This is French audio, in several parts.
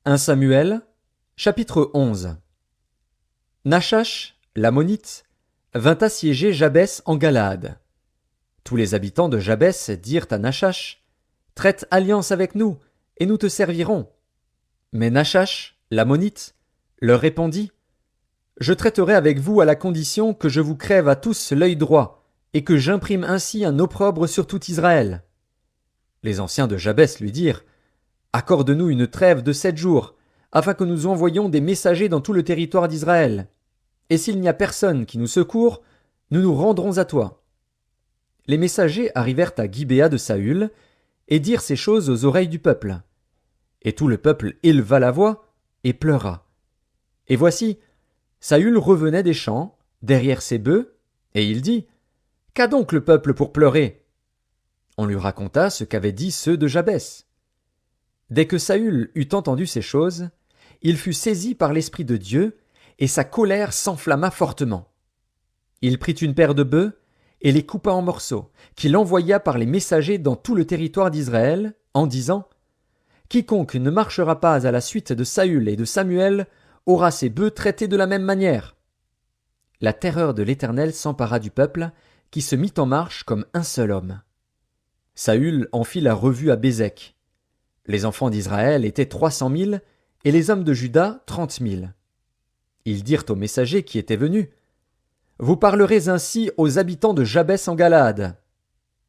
1 Samuel, chapitre 11. Nachash, l'ammonite, vint assiéger Jabès en Galaad. Tous les habitants de Jabès dirent à Nachash, « Traite alliance avec nous, et nous te servirons. » Mais Nachash, l'ammonite, leur répondit, « Je traiterai avec vous à la condition que je vous crève à tous l'œil droit, et que j'imprime ainsi un opprobre sur tout Israël. » Les anciens de Jabès lui dirent, « Accorde-nous une trêve de 7 jours, afin que nous envoyions des messagers dans tout le territoire d'Israël. Et s'il n'y a personne qui nous secourt, nous nous rendrons à toi. » Les messagers arrivèrent à Gibéa de Saül, et dirent ces choses aux oreilles du peuple. Et tout le peuple éleva la voix, et pleura. Et voici, Saül revenait des champs, derrière ses bœufs, et il dit, « Qu'a donc le peuple pour pleurer ?» On lui raconta ce qu'avaient dit ceux de Jabès. Dès que Saül eut entendu ces choses, il fut saisi par l'Esprit de Dieu, et sa colère s'enflamma fortement. Il prit une paire de bœufs, et les coupa en morceaux, qu'il envoya par les messagers dans tout le territoire d'Israël, en disant, « Quiconque ne marchera pas à la suite de Saül et de Samuel aura ses bœufs traités de la même manière. » La terreur de l'Éternel s'empara du peuple, qui se mit en marche comme un seul homme. Saül en fit la revue à Bézek. Les enfants d'Israël étaient 300 000, et les hommes de Juda 30 000. Ils dirent aux messagers qui étaient venus, « Vous parlerez ainsi aux habitants de Jabès en Galaad.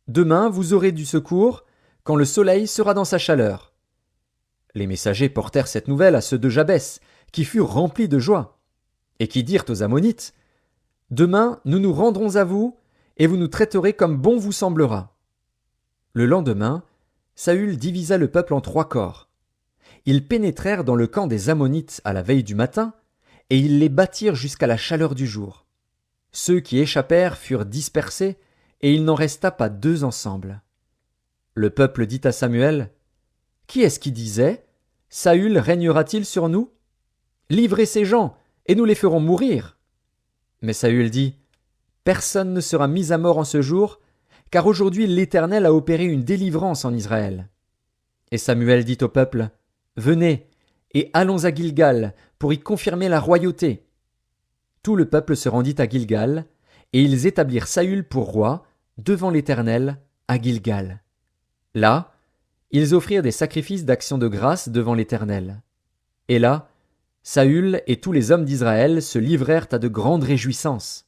Demain vous aurez du secours, quand le soleil sera dans sa chaleur. » Les messagers portèrent cette nouvelle à ceux de Jabès, qui furent remplis de joie, et qui dirent aux Ammonites, « Demain nous nous rendrons à vous, et vous nous traiterez comme bon vous semblera. » Le lendemain, Saül divisa le peuple en 3 corps. Ils pénétrèrent dans le camp des Ammonites à la veille du matin, et ils les battirent jusqu'à la chaleur du jour. Ceux qui échappèrent furent dispersés, et il n'en resta pas 2 ensemble. Le peuple dit à Samuel, « Qui est-ce qui disait, Saül régnera-t-il sur nous? Livrez ces gens, et nous les ferons mourir. » Mais Saül dit, « Personne ne sera mis à mort en ce jour, car aujourd'hui l'Éternel a opéré une délivrance en Israël. » Et Samuel dit au peuple, « Venez, et allons à Gilgal, pour y confirmer la royauté. » Tout le peuple se rendit à Gilgal, et ils établirent Saül pour roi, devant l'Éternel, à Gilgal. Là, ils offrirent des sacrifices d'action de grâce devant l'Éternel. Et là, Saül et tous les hommes d'Israël se livrèrent à de grandes réjouissances.